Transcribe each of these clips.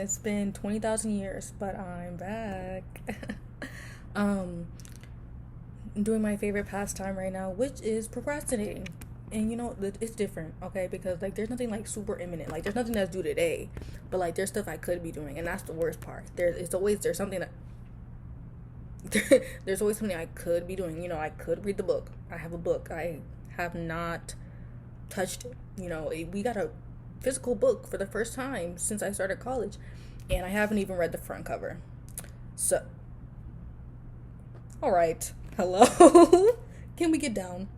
It's been 20,000 years, but I'm back. um, I'm doing my favorite pastime right now, which is procrastinating. And it's different, okay? Because like there's nothing like super imminent. Like there's nothing that's due today, but like there's stuff I could be doing, and that's the worst part. There's something that there's always something I could be doing. I could read the book. I have a book. I have not touched it. We got a physical book for the first time since I started college, and I haven't even read the front cover. So, all right, hello. Can we get down?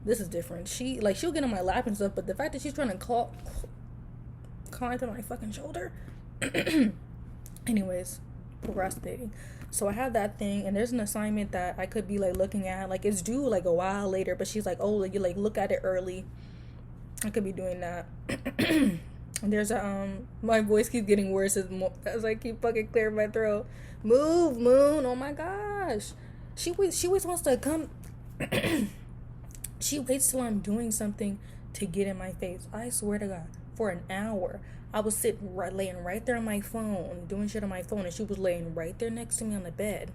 This is different. She'll get on my lap and stuff, but the fact that she's trying to climb to my fucking shoulder. Anyways, procrastinating. So I have that thing, and there's an assignment that I could be like looking at, like it's due like a while later, but she's like, oh, you like look at it early. I could be doing that. There's my voice keeps getting worse as I keep fucking clearing my throat. Move, Moon. Oh my gosh. She always wants to come. She waits till I'm doing something to get in my face. I swear to God, for an hour, I was laying right there on my phone, doing shit on my phone, and she was laying right there next to me on the bed.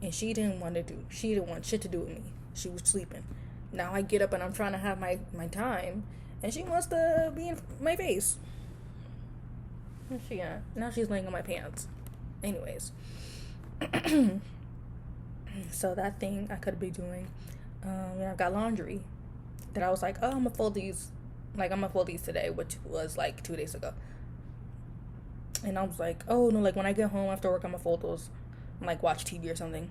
And she didn't want shit to do with me. She was sleeping. Now I get up and I'm trying to have my time, and she wants to be in my face. Now she's laying on my pants. Anyways. So that thing I could be doing. I've got laundry that I was like, oh, I'm gonna fold these today, which was like 2 days ago. And I was like, oh no, like when I get home after work, I'm gonna fold those and like watch TV or something.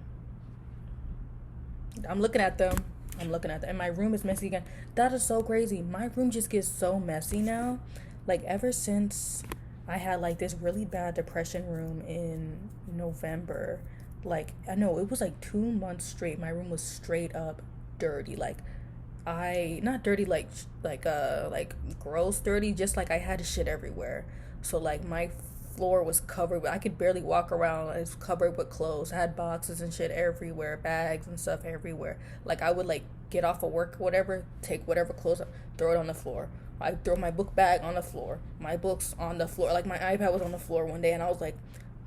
I'm looking at them, and my room is messy again. That is so crazy. My room just gets so messy now. Like ever since I had like this really bad depression room in November, like I know it was like 2 months straight, my room was straight up dirty. Like not dirty like gross dirty, just like I had shit everywhere. So like my floor was covered I could barely walk around. It was covered with clothes. I had boxes and shit everywhere, bags and stuff everywhere. Like I would like get off of work or whatever, take whatever clothes, throw it on the floor. I throw my book bag on the floor, my books on the floor. Like my iPad was on the floor one day, and I was like,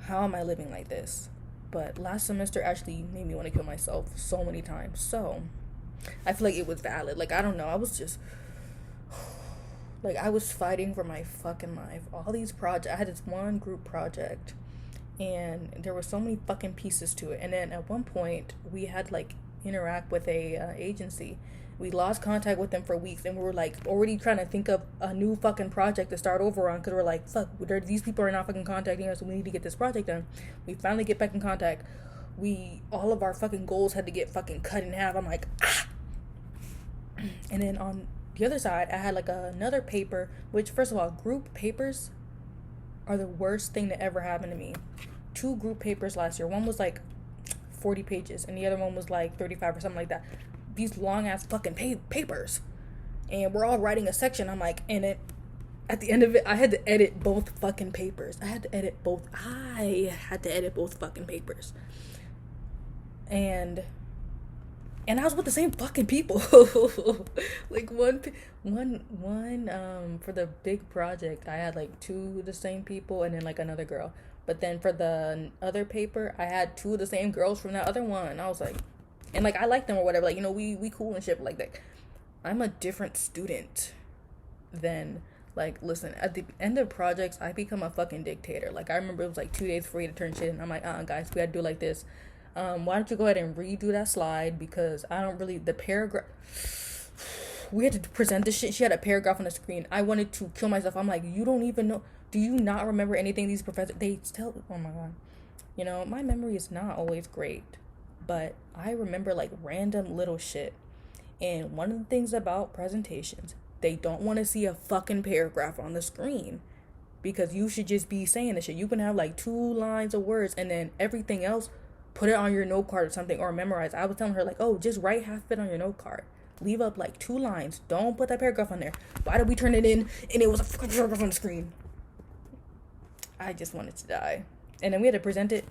how am I living like this? But last semester actually made me want to kill myself so many times. So I feel like it was valid. Like I don't know, I was just like I was fighting for my fucking life. All these projects, I had this one group project, and there were so many fucking pieces to it. And then at one point we had like interact with a agency. We lost contact with them for weeks, and we were like already trying to think of a new fucking project to start over on, because we're like, fuck, these people are not fucking contacting us, so we need to get this project done. We finally get back in contact. All of our fucking goals had to get fucking cut in half. I'm like, ah. And then on the other side, I had like another paper, which first of all, group papers are the worst thing that ever happened to me. 2 group papers last year. One was like 40 pages, and the other one was like 35 or something like that. These long ass fucking papers, and we're all writing a section. I'm like, at the end of it, I had to edit both fucking papers. I had to edit both fucking papers, and I was with the same fucking people. Like one for the big project, I had like 2 of the same people, and then like another girl. But then for the other paper, I had 2 of the same girls from that other one. I was like, and like I like them or whatever. Like we cool and shit. But like that, I'm a different student than like. Listen, at the end of projects, I become a fucking dictator. Like I remember it was like 2 days for you to turn shit in. I'm like, guys, we gotta do it like this. Why don't you go ahead and redo that slide, because I don't really the paragraph. We had to present this shit. She had a paragraph on the screen. I wanted to kill myself. I'm like, you don't even know. Do you not remember anything these professors? They tell. Oh my god. My memory is not always great, but I remember like random little shit. And one of the things about presentations, they don't want to see a fucking paragraph on the screen, because you should just be saying the shit. You can have like 2 lines of words, and then everything else, put it on your note card or something, or memorize. I was telling her like, oh, just write half of it on your note card. Leave up like 2 lines. Don't put that paragraph on there. Why did we turn it in and it was a fucking paragraph on the screen? I just wanted to die. And then we had to present it.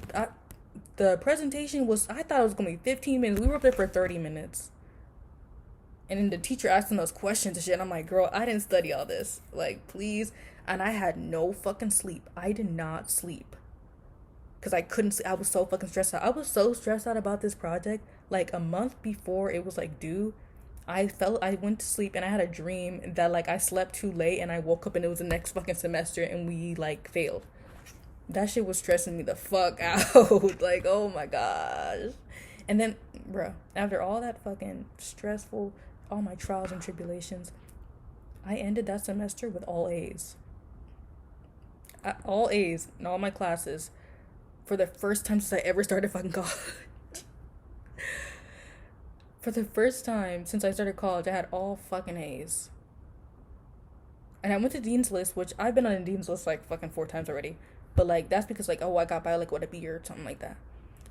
The presentation was, I thought it was going to be 15 minutes. We were up there for 30 minutes. And then the teacher asking us questions and shit. And I'm like, girl, I didn't study all this. Like, please. and I had no fucking sleep. I did not sleep because I couldn't sleep. I was so fucking stressed out. I was so stressed out about this project. Like a month before it was like due, I went to sleep and I had a dream that like I slept too late and I woke up and it was the next fucking semester and we like failed. That shit was stressing me the fuck out. Like, oh my gosh. And then, bruh, after all that fucking stressful, all my trials and tribulations, I ended that semester with all A's. All A's in all my classes for the first time since I ever started fucking college. For the first time since I started college, I had all fucking A's. And I went to Dean's List, which I've been on a Dean's List like fucking 4 times already. But like, that's because like, oh, I got by like with a B or something like that.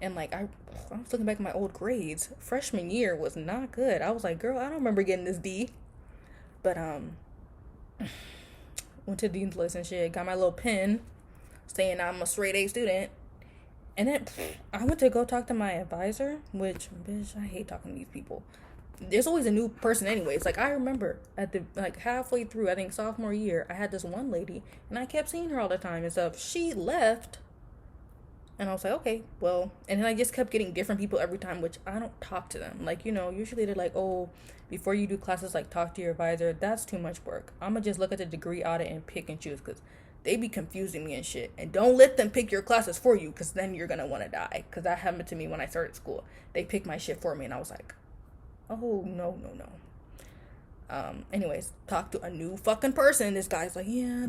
And like, I was looking back at my old grades. Freshman year was not good. I was like, girl, I don't remember getting this D. But went to Dean's List and shit. Got my little pin saying I'm a straight A student. And then I went to go talk to my advisor, which, bitch, I hate talking to these people. There's always a new person anyways. Like, I remember at the, like, halfway through, I think, sophomore year, I had this one lady, and I kept seeing her all the time and stuff. She left, and I was like, okay, well, and then I just kept getting different people every time, which I don't talk to them. Like, you know, usually they're like, oh, before you do classes, like, talk to your advisor. That's too much work. I'm gonna just look at the degree audit and pick and choose, because they be confusing me and shit. And don't let them pick your classes for you, because then you're gonna want to die. Because that happened to me when I started school. They picked my shit for me, and I was like, oh, no. Anyways, talk to a new fucking person. This guy's like, yeah,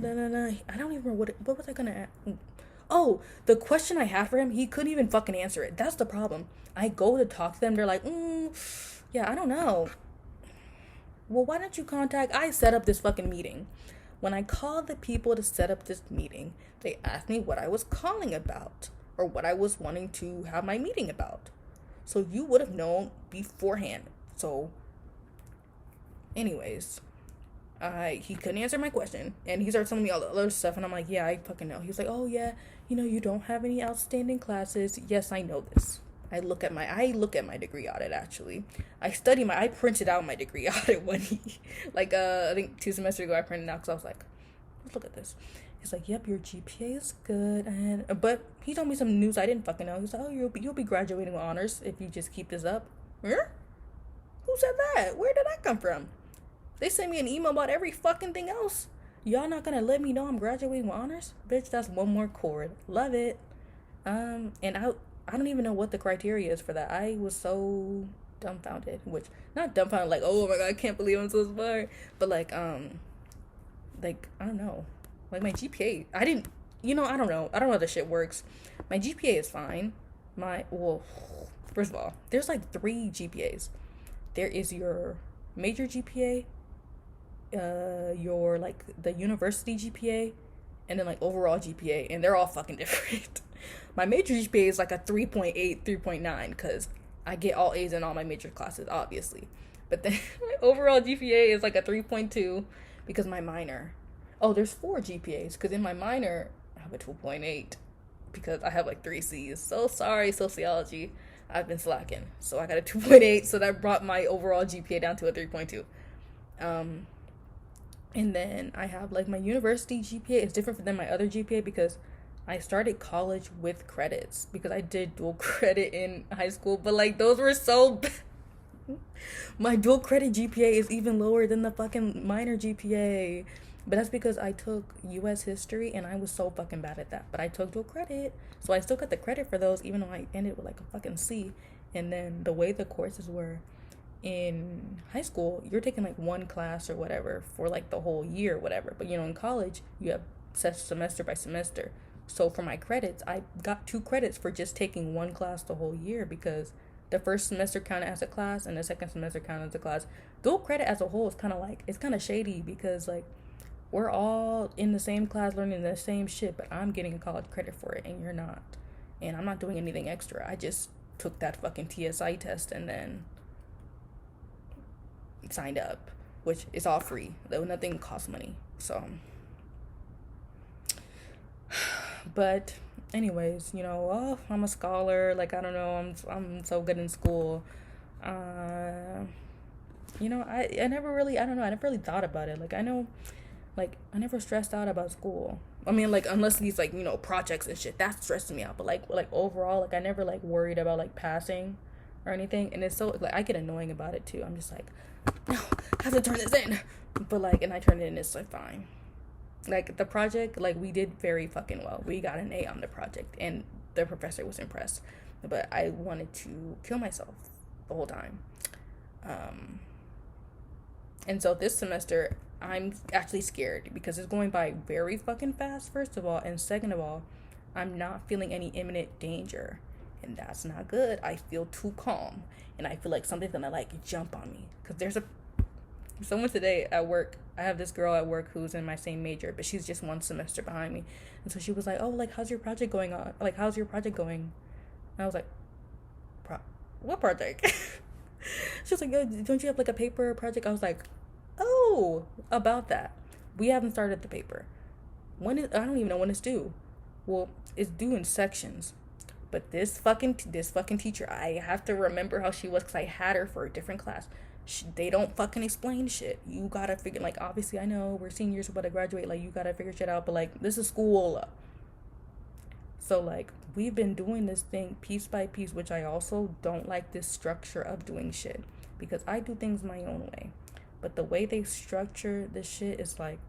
I don't even remember what was I gonna ask? Oh, the question I had for him, he couldn't even fucking answer it. That's the problem. I go to talk to them, they're like, yeah, I don't know. Well, why don't you I set up this fucking meeting. When I called the people to set up this meeting, they asked me what I was calling about or what I was wanting to have my meeting about. So you would have known beforehand. So, anyways, he couldn't answer my question, and he started telling me all the other stuff, and I'm like, yeah, I fucking know. He was like, oh yeah, you know, you don't have any outstanding classes. Yes, I know this. I look at my degree audit, actually. I printed out my degree audit when I think 2 semesters ago, I printed it out because I was like, let's look at this. He's like, yep, your GPA is good, but he told me some news I didn't fucking know. He's like, oh, you'll be graduating with honors if you just keep this up. Huh? Who said that? Where did that come from? They sent me an email about every fucking thing else. Y'all not gonna let me know I'm graduating with honors? Bitch, that's one more chord. Love it. And I don't even know what the criteria is for that. I was so dumbfounded, which, not dumbfounded, like, oh my god, I can't believe I'm so smart, but like, I don't know, like, my GPA, I don't know how this shit works. My GPA is fine. First of all, there's like 3 GPAs. There is your major GPA, your, like, the university GPA, and then, like, overall GPA, and they're all fucking different. My major GPA is like a 3.8, 3.9, because I get all A's in all my major classes, obviously. But then my overall GPA is like a 3.2, because my minor, there's 4 GPAs, because in my minor, I have a 2.8, because I have like 3 C's. So sorry, sociology. I've been slacking. So I got a 2.8, so that brought my overall GPA down to a 3.2. And then I have, like, my university GPA is different than my other GPA because I started college with credits because I did dual credit in high school, but, like, those were so bad. My dual credit GPA is even lower than the fucking minor GPA. But that's because I took U.S. history and I was so fucking bad at that. But I took dual credit, so I still got the credit for those, even though I ended with like a fucking C. And then the way the courses were in high school, you're taking like 1 class or whatever for like the whole year or whatever. But, you know, in college, you have set semester by semester. So for my credits, I got 2 credits for just taking 1 class the whole year because the first semester counted as a class and the second semester counted as a class. Dual credit as a whole is kind of like, it's kind of shady because, like, we're all in the same class learning the same shit, but I'm getting a college credit for it and you're not. And I'm not doing anything extra. I just took that fucking TSI test and then signed up, which is all free, though nothing costs money. So, but anyways, you know, I'm a scholar. Like, I don't know, I'm so good in school. You know, I never really thought about it. Like, I know Like, I never stressed out about school. I mean, like, unless these, like, you know, projects and shit, that stresses me out. But, like overall, like, I never, like, worried about, like, passing or anything. And it's so, like, I get annoying about it, too. I'm just like, no, I have to turn this in. But, like, and I turned it in, it's, like, fine. Like, the project, like, we did very fucking well. We got an A on the project. And the professor was impressed. But I wanted to kill myself the whole time. And so this semester, I'm actually scared because it's going by very fucking fast, first of all. And second of all, I'm not feeling any imminent danger. And that's not good. I feel too calm. And I feel like something's gonna, like, jump on me. Because there's someone today at work. I have this girl at work who's in my same major, but she's just one semester behind me. And so she was like, oh, like, how's your project going on? Like, how's your project going? And I was like, what project? She was like, yo, don't you have, like, a paper project? I was like, oh, about that. We haven't started the paper. I don't even know when it's due. Well, it's due in sections. But this fucking teacher, I have to remember how she was because I had her for a different class. They don't fucking explain shit. You gotta figure, like, obviously I know we're seniors, we're about to graduate, like, you gotta figure shit out, but, like, this is school. So, like, we've been doing this thing piece by piece, which I also don't like this structure of doing shit because I do things my own way. But the way they structure this shit is like,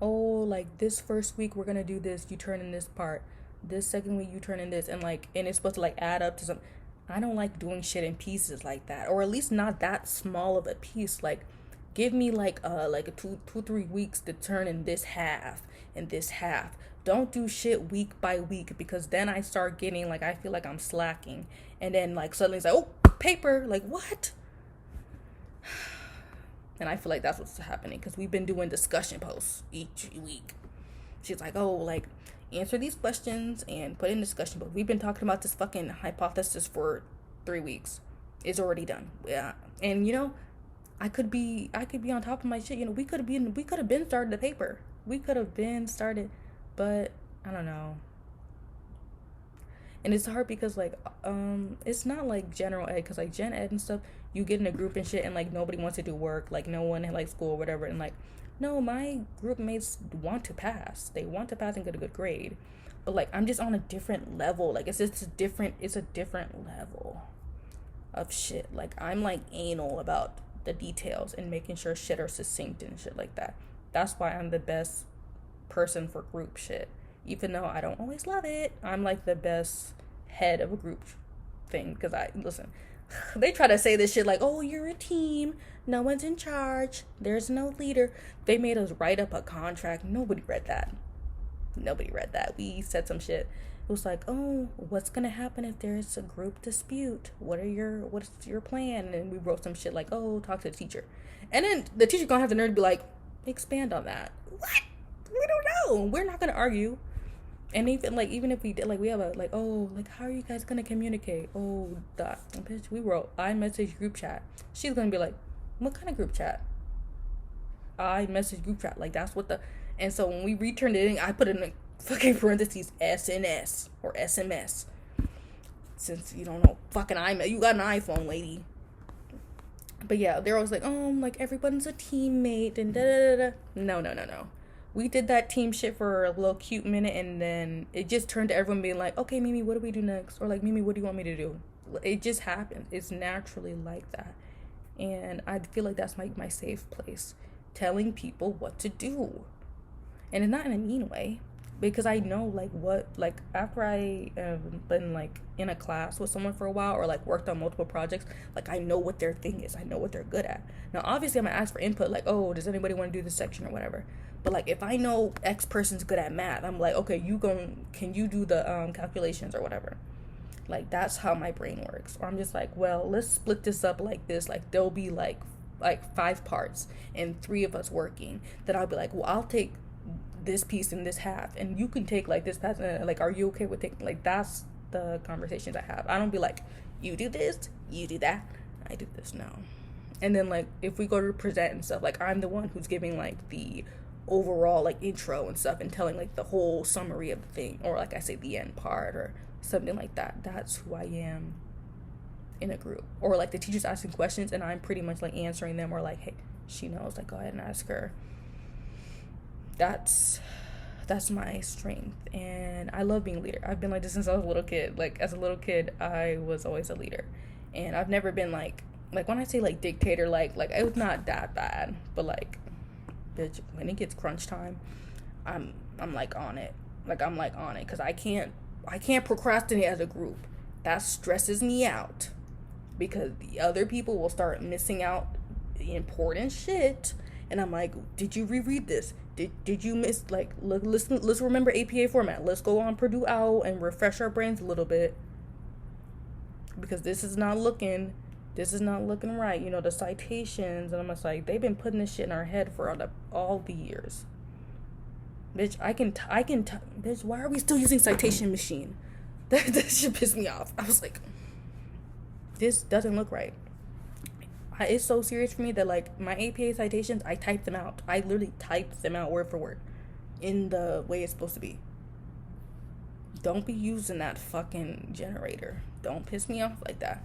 oh, like, this first week we're gonna do this, you turn in this part. This second week you turn in this, and, like, and it's supposed to, like, add up to some. I don't like doing shit in pieces like that, or at least not that small of a piece. Like, give me like a 3 weeks to turn in this half and this half. Don't do shit week by week because then I start getting, like, I feel like I'm slacking, and then, like, suddenly it's like, oh, paper, like, what? And I feel like that's what's happening because we've been doing discussion posts each week. She's like, oh, like, answer these questions and put in discussion posts. We've been talking about this fucking hypothesis for 3 weeks. It's already done. Yeah. And, you know, I could be on top of my shit. You know, we could have been started the paper. We could have been started, but I don't know. And it's hard because, like, it's not like general ed, because, like, gen ed and stuff, you get in a group and shit, and, like, nobody wants to do work, like, no one had, like, school or whatever, and, like, no, my group mates want to pass. They want to pass and get a good grade. But, like, I'm just on a different level. Like, it's a different level of shit. Like, I'm, like, anal about the details and making sure shit are succinct and shit like that. That's why I'm the best person for group shit. Even though I don't always love it, I'm, like, the best head of a group thing. Because they try to say this shit like, oh, you're a team. No one's in charge. There's no leader. They made us write up a contract. Nobody read that. We said some shit. It was like, oh, what's going to happen if there's a group dispute? What's your plan? And we wrote some shit like, oh, talk to the teacher. And then the teacher going to have the nerve to be like, expand on that. What? We don't know. We're not going to argue. And even if we did, like, we have a, like, oh, like, how are you guys gonna communicate? Oh, bitch, we wrote iMessage group chat. She's gonna be like, what kind of group chat? iMessage group chat. Like, that's what and so when we returned it in, I put in a fucking parentheses SNS or SMS. Since you don't know fucking iMessage, you got an iPhone, lady. But yeah, they're always like, oh, like, everyone's a teammate and da-da-da-da. No. We did that team shit for a little cute minute, and then it just turned to everyone being like, okay, Mimi, what do we do next? Or like, Mimi, what do you want me to do? It just happens. It's naturally like that. And I feel like that's my safe place. Telling people what to do. And it's not in a mean way. Because I know, like, after I been, like, in a class with someone for a while, or, like, worked on multiple projects, like, I know what their thing is. I know what they're good at. Now, obviously, I'm going to ask for input, like, oh, does anybody want to do this section or whatever? But, like, if I know X person's good at math, I'm like, okay, can you do the calculations or whatever? Like, that's how my brain works. Or I'm just like, well, let's split this up like this. Like, there'll be, like 5 parts and 3 of us working. Then I'll be like, well, I'll take this piece in this half, and you can take, like, this pass, like, are you okay with taking, like, that's the conversations I have. I don't be like, you do this, you do that, I do this. No. And then, like, if we go to present and stuff, like, I'm the one who's giving, like, the overall, like, intro and stuff, and telling, like, the whole summary of the thing, or, like, I say the end part or something like that. That's who I am in a group. Or, like, the teacher's asking questions and I'm pretty much, like, answering them, or like, hey, she knows, like, go ahead and ask her. that's my strength, and I love being a leader. I've been like this since I was a little kid. Like as a little kid, I was always a leader, and I've never been like when I say like dictator, like it was not that bad, but like, bitch, when it gets crunch time, I'm like on it. Like I'm like on it because I can't procrastinate as a group. That stresses me out because the other people will start missing out the important shit, and I'm like, did you reread this? Did you miss, like, let's remember APA format. Let's go on Purdue OWL and refresh our brains a little bit, because this is not looking right. You know, the citations, and I'm just like, they've been putting this shit in our head for all the years. Bitch, bitch, why are we still using citation machine? That shit pissed me off. I was like, this doesn't look right. It's so serious for me that, like, my APA citations, I typed them out. I literally typed them out word for word in the way it's supposed to be. Don't be using that fucking generator. Don't piss me off like that.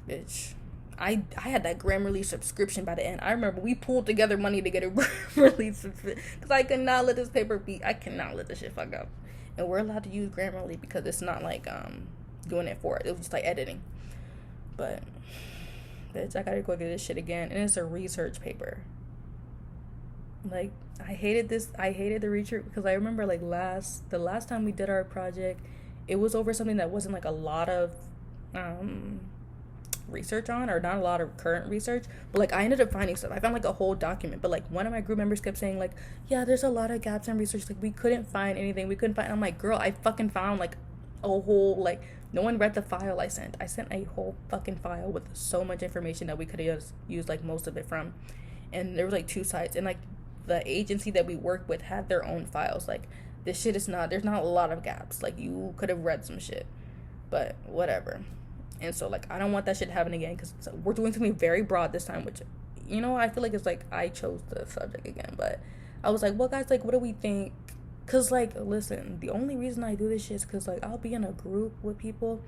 Bitch. I had that Grammarly subscription by the end. I remember we pulled together money to get a Grammarly subscription because I could not let this paper be. I cannot let this shit fuck up. And we're allowed to use Grammarly because it's not like doing it for it. It was just like editing. But bitch, I gotta go get this shit again, and it's a research paper. Like, I hated the research because I remember like the last time we did our project, it was over something that wasn't like a lot of research on, or not a lot of current research, but like I ended up finding stuff. I found like a whole document, but like one of my group members kept saying like, yeah, there's a lot of gaps in research, like we couldn't find anything, I'm like, girl, I fucking found like a whole, like, no one read the file I sent a whole fucking file with so much information that we could have used like most of it from, and there was like 2 sites, and like the agency that we worked with had their own files. Like, this shit is not, there's not a lot of gaps, like you could have read some shit, but whatever. And so, like, I don't want that shit to happen again, because we're doing something very broad this time, which, you know, I feel like it's like I chose the subject again. But I was like, well, guys, like, what do we think? Because, like, listen, the only reason I do this shit is because, like, I'll be in a group with people,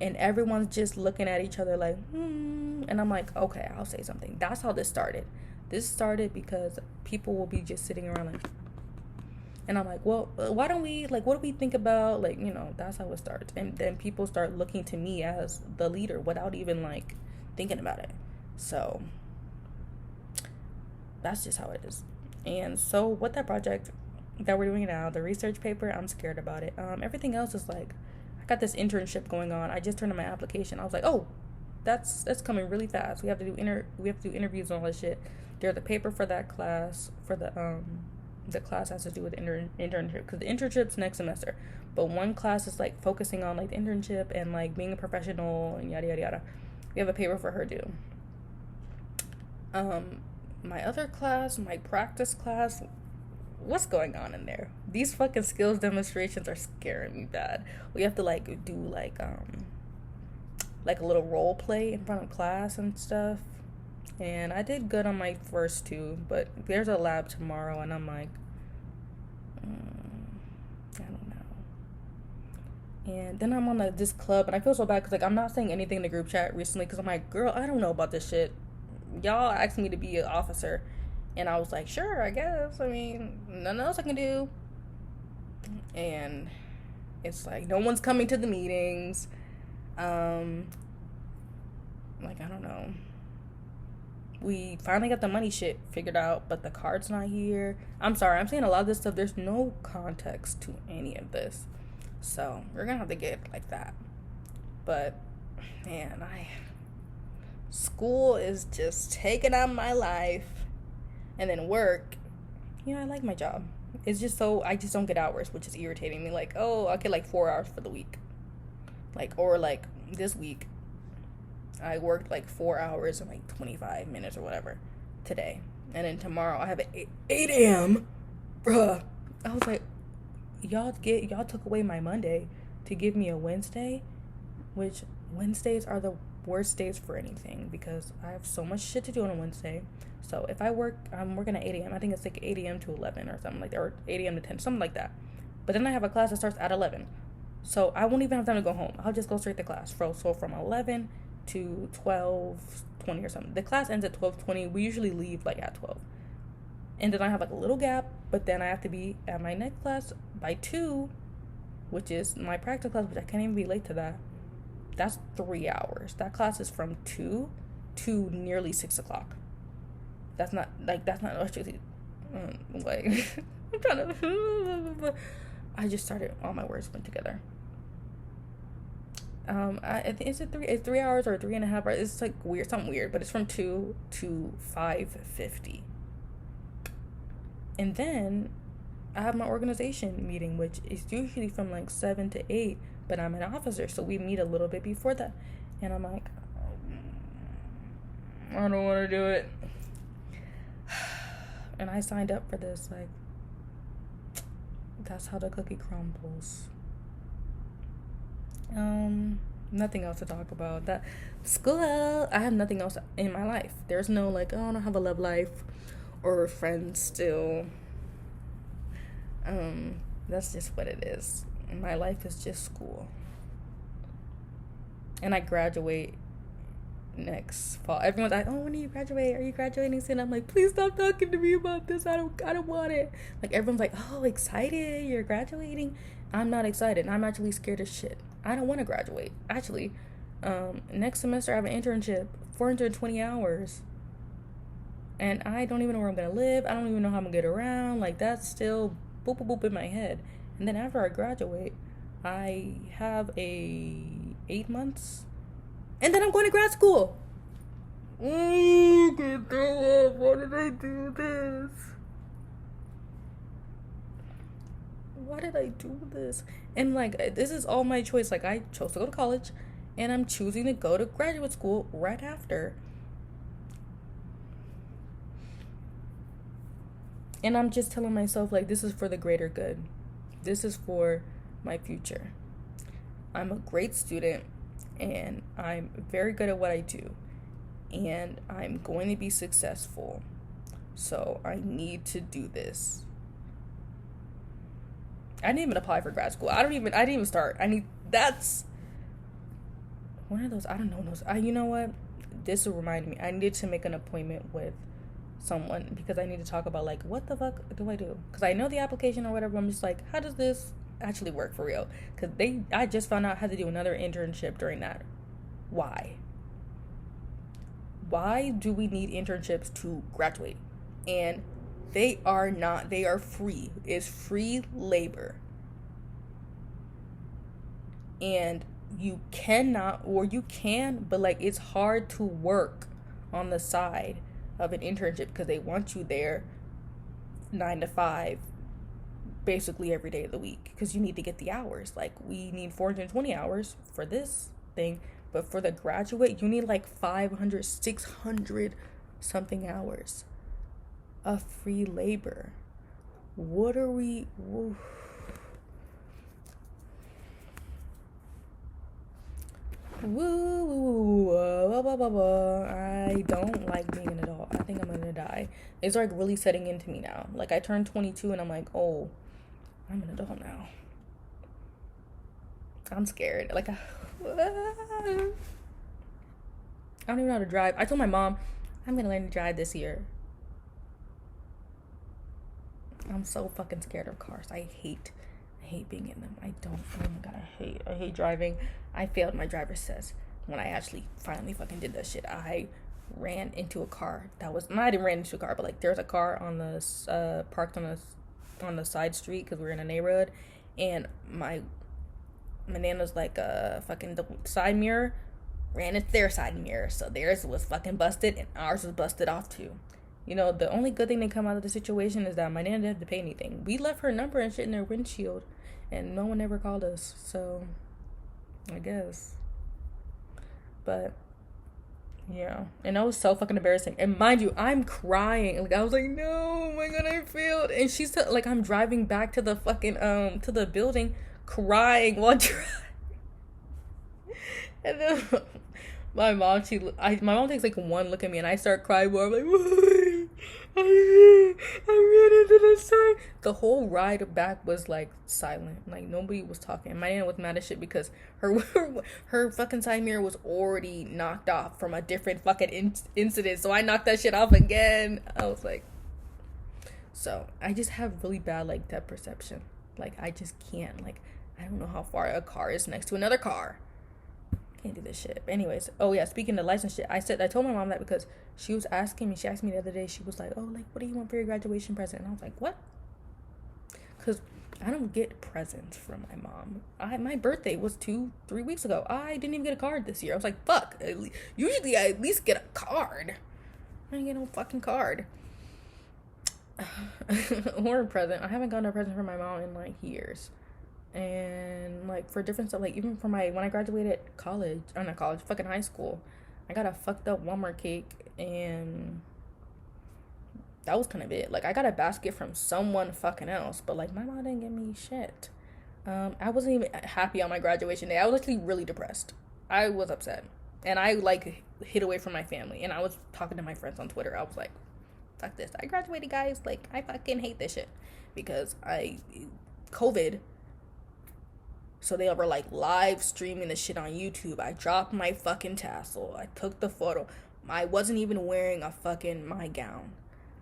and everyone's just looking at each other like, and I'm like, okay, I'll say something. That's how this started. This started because people will be just sitting around like, and I'm like, well, why don't we, like, what do we think about, like, you know, that's how it starts. And then people start looking to me as the leader without even, like, thinking about it. So that's just how it is. And so what that project that we're doing now, the research paper, I'm scared about it. Everything else is like, I got this internship going on. I just turned in my application. I was like, oh, that's coming really fast. We have to do interviews and all this shit. There's a paper for that class, for the class has to do with internship, because the internship's next semester, but one class is like focusing on like the internship and like being a professional and yada yada yada. We have a paper for her due. My other class, my practice class, what's going on in there? These fucking skills demonstrations are scaring me bad. We have to like do like a little role play in front of class and stuff. And I did good on my first 2, but there's a lab tomorrow, and I'm like, I don't know. And then I'm on this club, and I feel so bad because, like, I'm not saying anything in the group chat recently because I'm like, girl, I don't know about this shit. Y'all asked me to be an officer, and I was like, sure, I guess. I mean, nothing else I can do. And it's like, no one's coming to the meetings. Like, I don't know. We finally got the money shit figured out, but the card's not here. I'm sorry, I'm saying a lot of this stuff. There's no context to any of this. So, we're gonna have to get it like that. But, man, school is just taking out my life. And then work, you know, I like my job. It's just I just don't get hours, which is irritating me. Like, oh, I'll get like 4 hours for the week. Like, or like this week, I worked like 4 hours and like 25 minutes or whatever today. And then tomorrow I have an 8 a.m. Bruh. I was like, y'all took away my Monday to give me a Wednesday, which Wednesdays are the worst days for anything because I have so much shit to do on a Wednesday. So if I'm working at 8 a.m. I think it's like 8 a.m. to 11 or something like that, or 8 a.m. to 10, something like that. But then I have a class that starts at 11. So I won't even have time to go home. I'll just go straight to class. So from 11 to 12:20 or something. The class ends at 12:20. We usually leave like at 12. And then I have like a little gap But then I have to be at my next class by 2, which is my practice class, which I can't even be late to that. That's 3 hours. That class is from 2 to nearly 6 o'clock. That's not actually, like, I'm trying to, I just started, all my words went together. I think it's 3 hours or 3.5 hours. It's like weird, something weird, but it's from 2 to 5:50. And then I have my organization meeting, which is usually from like 7 to 8, but I'm an officer, so we meet a little bit before that. And I'm like, I don't want to do it. And I signed up for this, like, that's how the cookie crumbles. Nothing else to talk about. That school, I have nothing else in my life. There's no like, oh, I don't have a love life or friends still. That's just what it is. My life is just school. And I graduate next fall. Everyone's like, oh, when do you graduate? Are you graduating soon? I'm like, please stop talking to me about this. I don't want it. Like, everyone's like, oh, excited, you're graduating. I'm not excited. I'm actually scared as shit. I don't want to graduate. Actually, next semester I have an internship, 420 hours. And I don't even know where I'm going to live. I don't even know how I'm going to get around. Like, that's still boop, boop, boop in my head. And then after I graduate, I have 8 months. And then I'm going to grad school. Oh, good God, why did I do this? Why did I do this? And like, this is all my choice. Like, I chose to go to college, and I'm choosing to go to graduate school right after. And I'm just telling myself, like, this is for the greater good. This is for my future. I'm a great student, and I'm very good at what I do. And I'm going to be successful. So I need to do this. I didn't even apply for grad school. I didn't even start. That's one of those, I don't know those. You know what? This will remind me. I needed to make an appointment with someone because I need to talk about, like, what the fuck do I do? Because I know the application or whatever. I'm just like, how does this actually work for real? Because I just found out I had to do another internship during that. Why do we need internships to graduate? And they are free. It's free labor. And you cannot, or you can, but like, it's hard to work on the side of an internship because they want you there 9 to 5 basically every day of the week because you need to get the hours. Like, we need 420 hours for this thing, but for the graduate you need like 500, 600 something hours of free labor. What are we? Woo. I don't like being an adult. I think I'm gonna die. It's like really setting into me now. Like, I turned 22 and I'm like, oh, I'm an adult now. I'm scared. Like, I don't even know how to drive. I told my mom I'm gonna learn to drive this year. I'm so fucking scared of cars. I hate being in them. I don't. Oh my god, I hate driving. I failed my driver's test when I actually finally fucking did that shit. I ran into a car that was, I didn't ran into a car, but like, there's a car on the parked on the side street because we're in a neighborhood, and my nana's like fucking the side mirror ran into their side mirror, so theirs was fucking busted and ours was busted off too. You know, the only good thing that come out of the situation is that my nana didn't have to pay anything. We left her number and shit in their windshield, and no one ever called us, so I guess. But yeah, and that was so fucking embarrassing. And mind you, I'm crying. Like, I was like, no, oh my god, I failed. And she's like, I'm driving back to the fucking to the building, crying while driving. And then my mom takes like one look at me, and I start crying more. I'm like, why? I ran into the sign. The whole ride back was like silent. Like, nobody was talking. My aunt was mad as shit because her fucking side mirror was already knocked off from a different fucking incident. So I knocked that shit off again. I was like, So I just have really bad like depth perception. Like I just can't. Like I don't know how far a car is next to another car. Can't do this shit. But anyways, oh yeah, speaking of license shit, I told my mom that because she was asking me. She asked me the other day. She was like, "Oh, like what do you want for your graduation present?" And I was like, "What?" Because I don't get presents from my mom. My birthday was 2-3 weeks ago. I didn't even get a card this year. I was like, "Fuck." Usually I at least get a card. I didn't get no fucking card. Or a present. I haven't gotten a present from my mom in like years. And like for different stuff, like even for when I graduated college, or not college, fucking high school, I got a fucked up Walmart cake, and that was kind of it. Like I got a basket from someone fucking else, but like my mom didn't give me shit. I wasn't even happy on my graduation day. I was actually really depressed. I was upset, and I like hid away from my family, and I was talking to my friends on Twitter. I was like, fuck this, I graduated, guys. Like I fucking hate this shit because COVID. So they were like live streaming the shit on YouTube. I dropped my fucking tassel. I took the photo. I wasn't even wearing my gown.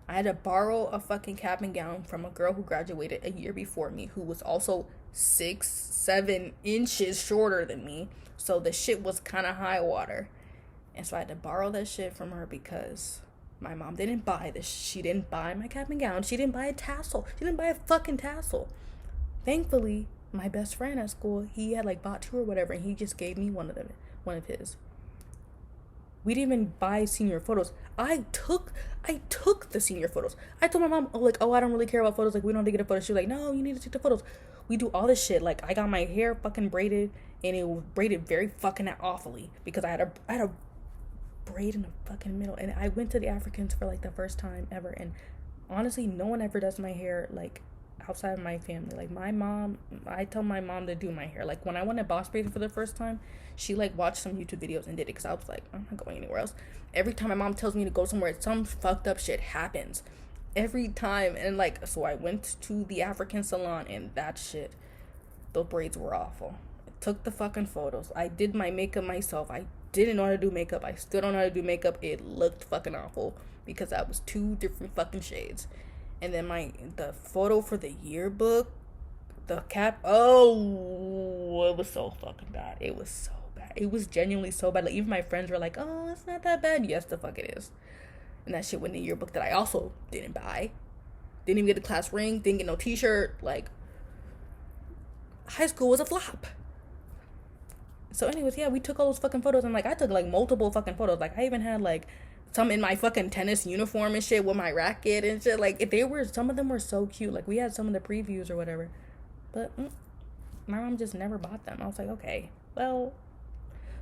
I had to borrow a fucking cap and gown from a girl who graduated a year before me, who was also 6-7 inches shorter than me. So the shit was kind of high water. And so I had to borrow that shit from her because my mom didn't buy this. She didn't buy my cap and gown. She didn't buy a tassel. She didn't buy a fucking tassel. Thankfully, my best friend at school, he had like bought 2 or whatever, and he just gave me one of his. We didn't even buy senior photos. I took the senior photos. I told my mom, I don't really care about photos. Like, we don't take a photo. She was like, no, you need to take the photos. We do all this shit. Like, I got my hair fucking braided, and it was braided very fucking awfully because I had a braid in the fucking middle, and I went to the Africans for like the first time ever, and honestly, no one ever does my hair like outside of my family. Like my mom, I tell my mom to do my hair. Like when I went to boss braiding for the first time, she like watched some YouTube videos and did it because I was like, I'm not going anywhere else. Every time my mom tells me to go somewhere, some fucked up shit happens every time. And like, so I went to the African salon, and that shit, those braids were awful. I took the fucking photos. I did my makeup myself. I didn't know how to do makeup. I still don't know how to do makeup. It looked fucking awful because that was 2 different fucking shades. And then the photo for the yearbook, the cap, oh, it was so fucking bad. It was so bad. It was genuinely so bad. Like, even my friends were like, oh, it's not that bad. Yes, the fuck it is. And that shit went in the yearbook that I also didn't buy. Didn't even get the class ring. Didn't get no t-shirt. Like, high school was a flop. So anyways, yeah, we took all those fucking photos. And, like, I took, like, multiple fucking photos. Like, I even had, like, some in my fucking tennis uniform and shit with my racket and shit. Like, some of them were so cute. Like, we had some of the previews or whatever. But my mom just never bought them. I was like, okay, well.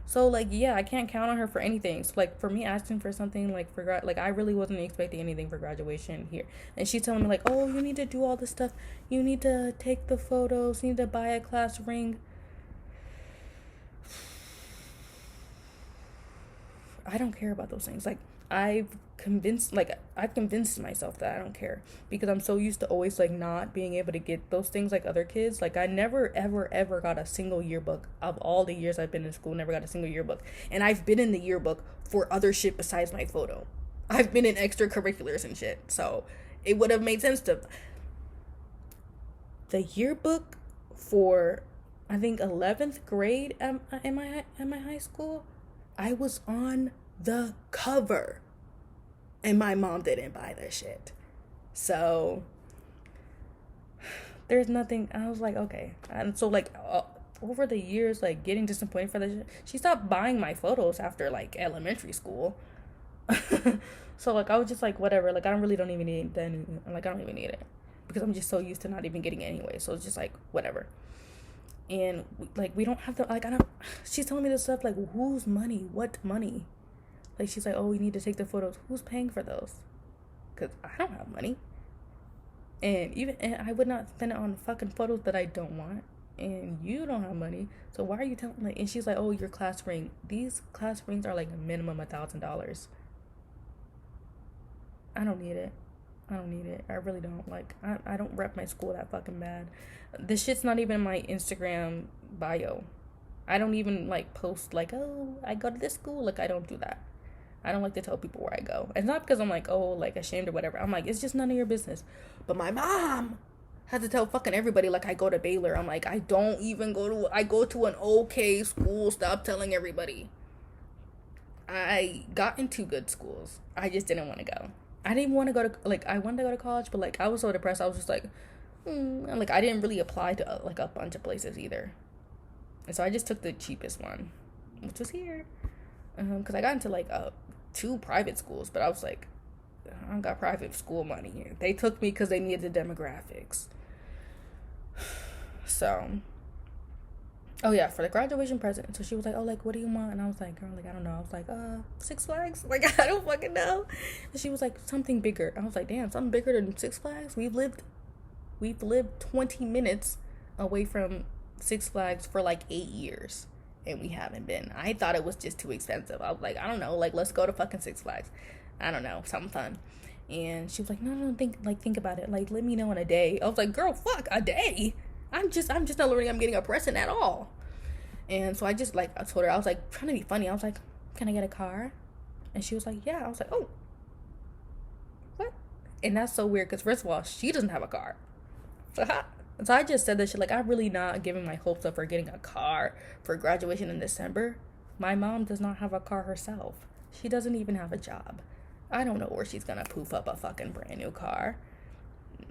So, like, yeah, I can't count on her for anything. So, like, for me asking for something, like, I really wasn't expecting anything for graduation here. And she's telling me, like, oh, you need to do all this stuff. You need to take the photos. You need to buy a class ring. I don't care about those things. Like, I've convinced myself that I don't care because I'm so used to always like not being able to get those things like other kids. Like, I never ever got a single yearbook of all the years I've been in school. Never got a single yearbook, and I've been in the yearbook for other shit besides my photo. I've been in extracurriculars and shit, so it would have made sense to. The yearbook for, I think, 11th grade in my high school, I was on the cover, and my mom didn't buy that shit. So there's nothing. I was like, okay. And so like over the years, like getting disappointed for that shit, she stopped buying my photos after like elementary school. So like I was just like, whatever. Like, I don't even need it then. Like, I don't even need it because I'm just so used to not even getting it anyway. So it's just like whatever. And like, we don't have to, like, she's telling me this stuff like, whose money? What money? Like, she's like, oh, we need to take the photos. Who's paying for those? Because I don't have money. And I would not spend it on fucking photos that I don't want. And you don't have money. So why are you telling, like, and she's like, oh, your class ring. These class rings are like a minimum $1,000. I don't need it. I really don't. Like, I don't rep my school that fucking bad. This shit's not even my Instagram bio. I don't even like post like, oh, I go to this school. Like, I don't do that. I don't like to tell people where I go. It's not because I'm like, oh, like ashamed or whatever. I'm like, it's just none of your business. But my mom had to tell fucking everybody, like, I go to Baylor. I'm like, I go to an okay school. Stop telling everybody. I got into good schools. I just didn't want to go. I didn't want to go to, like, I wanted to go to college, but, like, I was so depressed. I was just like, and, like, I didn't really apply to, like, a bunch of places either. And so I just took the cheapest one, which was here. Because I got into, like, 2 private schools, but I was like, I don't got private school money. They took me because they needed the demographics. So, oh yeah, for the graduation present. So she was like, oh, like, what do you want? And I was like, girl, like, I don't know. I was like, Six Flags? Like, I don't fucking know. And she was like, something bigger. I was like, damn, something bigger than Six Flags? We've lived 20 minutes away from Six Flags for like 8 years. And we haven't been. I thought it was just too expensive. I was like, I don't know. Like, let's go to fucking Six Flags. I don't know. Something fun. And she was like, no, think about it. Like, let me know in a day. I was like, girl, fuck, a day? I'm just not learning I'm getting a present at all. And so I just, like, I told her, I was like, trying to be funny. I was like, can I get a car? And she was like, yeah. I was like, oh, what? And that's so weird because, first of all, she doesn't have a car. So I just said that shit, like, I'm really not giving my hopes up for getting a car for graduation in December. My mom does not have a car herself. She doesn't even have a job. I don't know where she's gonna poof up a fucking brand new car.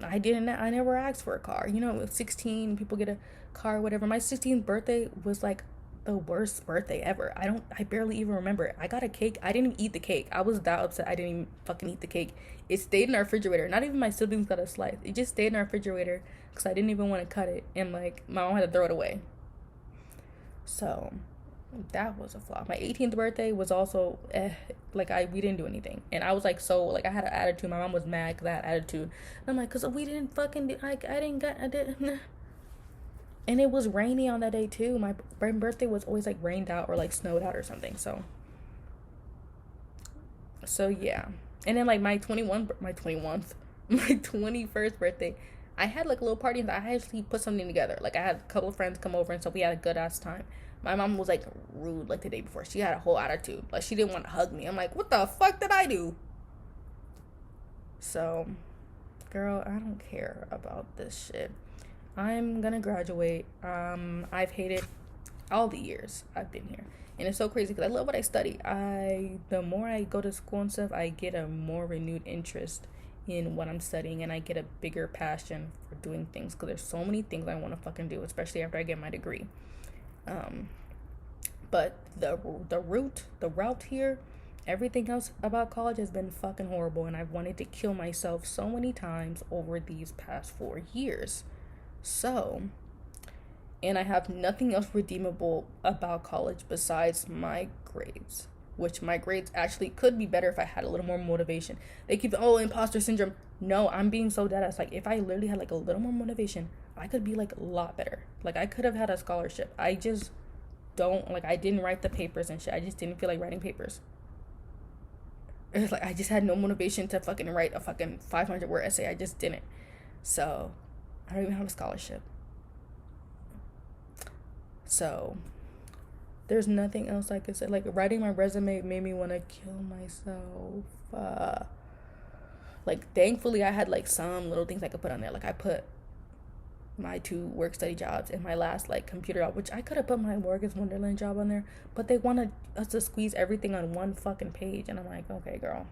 I never asked for a car. You know, at 16, people get a car, whatever. My 16th birthday was like the worst birthday ever. I barely even remember it. I got a cake. I didn't even eat the cake. I was that upset I didn't even fucking eat the cake. It stayed in our refrigerator. Not even my siblings got a slice. It just stayed in our refrigerator because I didn't even want to cut it. And, like, my mom had to throw it away. So that was a flop. My 18th birthday was also we didn't do anything, and I was like, so, like, I had an attitude. My mom was mad because I had attitude, and I'm like, because we didn't fucking do, like, I didn't. And it was rainy on that day too. My birthday was always like rained out or like snowed out or something. So yeah. And then, like, my 21st birthday, I had like a little party and I actually put something together. Like, I had a couple of friends come over, and so we had a good ass time. My mom was like rude like the day before. She had a whole attitude. Like, she didn't want to hug me. I'm like, what the fuck did I do? So, girl, I don't care about this shit. I'm gonna graduate. I've hated all the years I've been here. And it's so crazy because I love what I study. The more I go to school and stuff, I get a more renewed interest in what I'm studying, and I get a bigger passion for doing things because there's so many things I want to fucking do, especially after I get my degree. But the route here, everything else about college has been fucking horrible, and I've wanted to kill myself so many times over these past 4 years. So, and I have nothing else redeemable about college besides my grades, which my grades actually could be better if I had a little more motivation. They keep, imposter syndrome. No, I'm being so dead ass. Like, if I literally had like a little more motivation, I could be like a lot better. Like, I could have had a scholarship. I just don't, like, I didn't write the papers and shit. I just didn't feel like writing papers. It's like, I just had no motivation to fucking write a fucking 500-word essay. I just didn't. So, I don't even have a scholarship. So, there's nothing else I could say. Like, writing my resume made me want to kill myself. Like, thankfully, I had, like, some little things I could put on there. Like, I put my 2 work-study jobs and my last, like, computer job, which I could have put my Morgan's Wonderland job on there, but they wanted us to squeeze everything on one fucking page, and I'm like, okay, girl.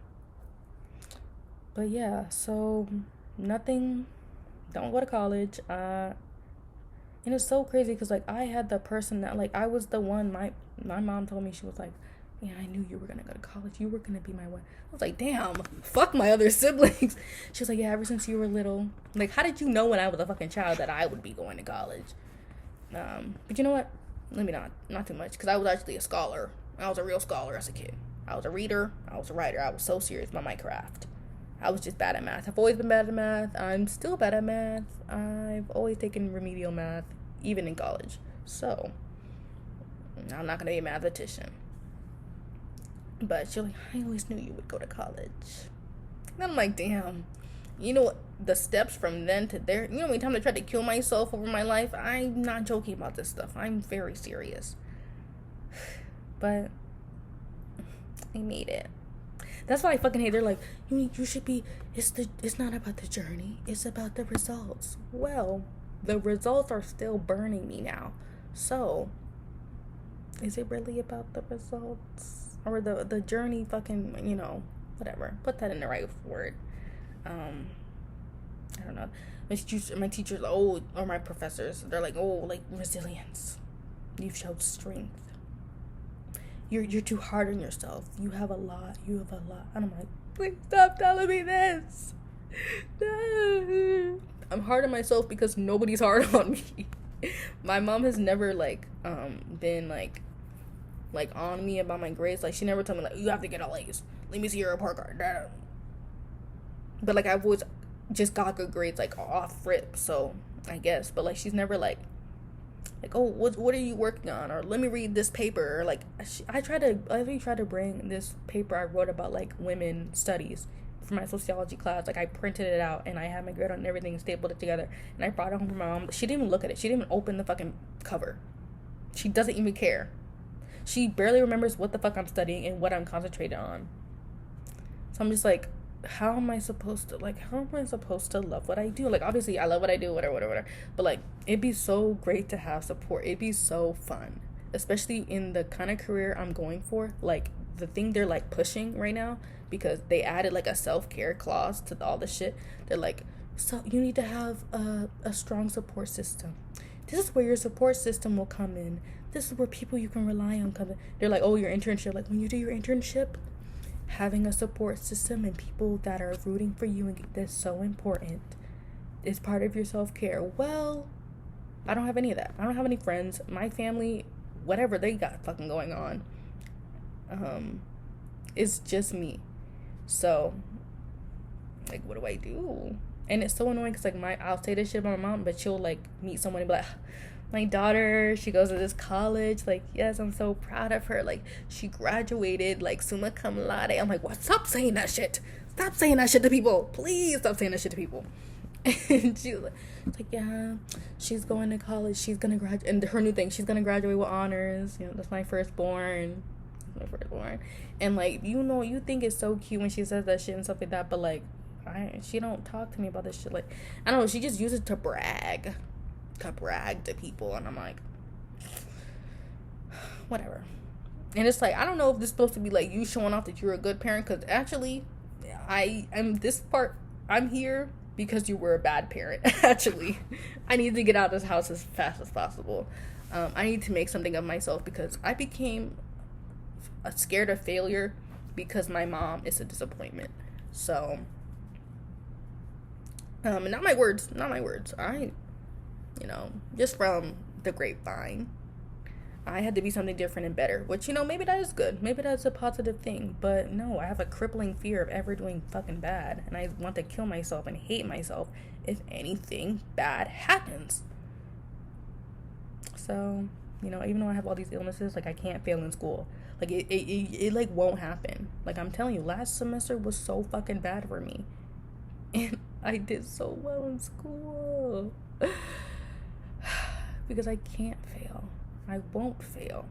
But, yeah, so, nothing. Don't go to college. And it's so crazy because, like, I had the person that, like, I was the one, my mom told me, she was like, man, I knew you were gonna go to college. You were gonna be my wife. I was like, damn, fuck my other siblings. She was like, yeah, ever since you were little. Like, how did you know when I was a fucking child that I would be going to college? But you know what? Let me not too much, because I was actually a scholar. I was a real scholar as a kid. I was a reader. I was a writer. I was so serious about my craft. I was just bad at math. I've always been bad at math. I'm still bad at math. I've always taken remedial math, even in college. So, I'm not going to be a mathematician. But she's like, I always knew you would go to college. And I'm like, damn. You know what? The steps from then to there. You know how many times I tried to kill myself over my life? I'm not joking about this stuff. I'm very serious. But I made it. That's what I fucking hate. They're like, you should be. It's not about the journey. It's about the results. Well, the results are still burning me now. So, is it really about the results or the journey? Fucking, whatever. Put that in the right word. I don't know. My teachers, or my professors, they're like, like resilience. You've showed strength. You're too hard on yourself. You have a lot. And I'm like, please stop telling me this. No. I'm hard on myself because nobody's hard on me. My mom has never been on me about my grades. Like, she never told me you have to get all A's. Let me see your report card. But I've always just got good grades off rip. So I guess, but she's never what are you working on, or let me read this paper, or I tried to bring this paper I wrote about women studies for my sociology class. I printed it out and I had my grade on and everything, stapled it together, and I brought it home for my mom. She didn't even look at it. She didn't even open the fucking cover. She doesn't even care. She barely remembers what the fuck I'm studying and what I'm concentrated on. So I'm just how am I supposed to love what I do? Obviously I love what I do, whatever. But it'd be so great to have support. It'd be so fun, especially in the kind of career I'm going for. The thing they're pushing right now, because they added a self-care clause to all the shit. They're so you need to have a strong support system. This is where your support system will come in. This is where people you can rely on come in. They're your internship. When you do your internship, having a support system and people that are rooting for you, and that's so important. It's part of your self-care. Well, I don't have any of that. I don't have any friends. My family, whatever they got fucking going on, it's just me. So, what do I do? And it's so annoying because I'll say this shit about my mom, but she'll meet someone and be like, my daughter, she goes to this college, yes, I'm so proud of her, she graduated summa cum laude. I'm what? Stop saying that shit to people, please stop saying that shit to people. And she's yeah, she's going to college, she's gonna graduate, and her new thing, she's gonna graduate with honors, that's my firstborn. And you think it's so cute when she says that shit and stuff like that, but she don't talk to me about this shit. I don't know, she just uses it to brag to people, and I'm whatever. And it's I don't know if this is supposed to be you showing off that you're a good parent, because actually I'm here because you were a bad parent. Actually, I need to get out of this house as fast as possible. I need to make something of myself, because I became scared of failure because my mom is a disappointment. So not my words, just from the grapevine, I had to be something different and better, which, maybe that is good. Maybe that's a positive thing. But no, I have a crippling fear of ever doing fucking bad. And I want to kill myself and hate myself if anything bad happens. So, even though I have all these illnesses, I can't fail in school. It won't happen. I'm telling you, last semester was so fucking bad for me. And I did so well in school. Because I can't fail. I won't fail.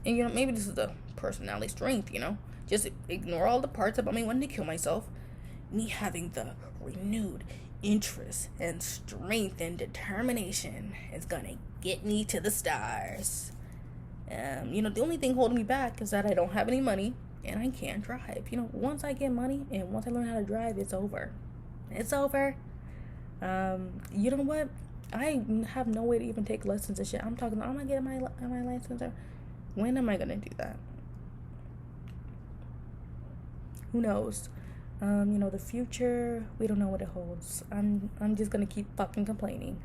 And maybe this is the personality strength, just ignore all the parts about me wanting to kill myself. Me having the renewed interest and strength and determination is gonna get me to the stars. The only thing holding me back is that I don't have any money and I can't drive. Once I get money and once I learn how to drive, it's over. You know what? I have no way to even take lessons and shit. I'm gonna get my license. When am I gonna do that? Who knows? The future, we don't know what it holds. I'm just gonna keep fucking complaining.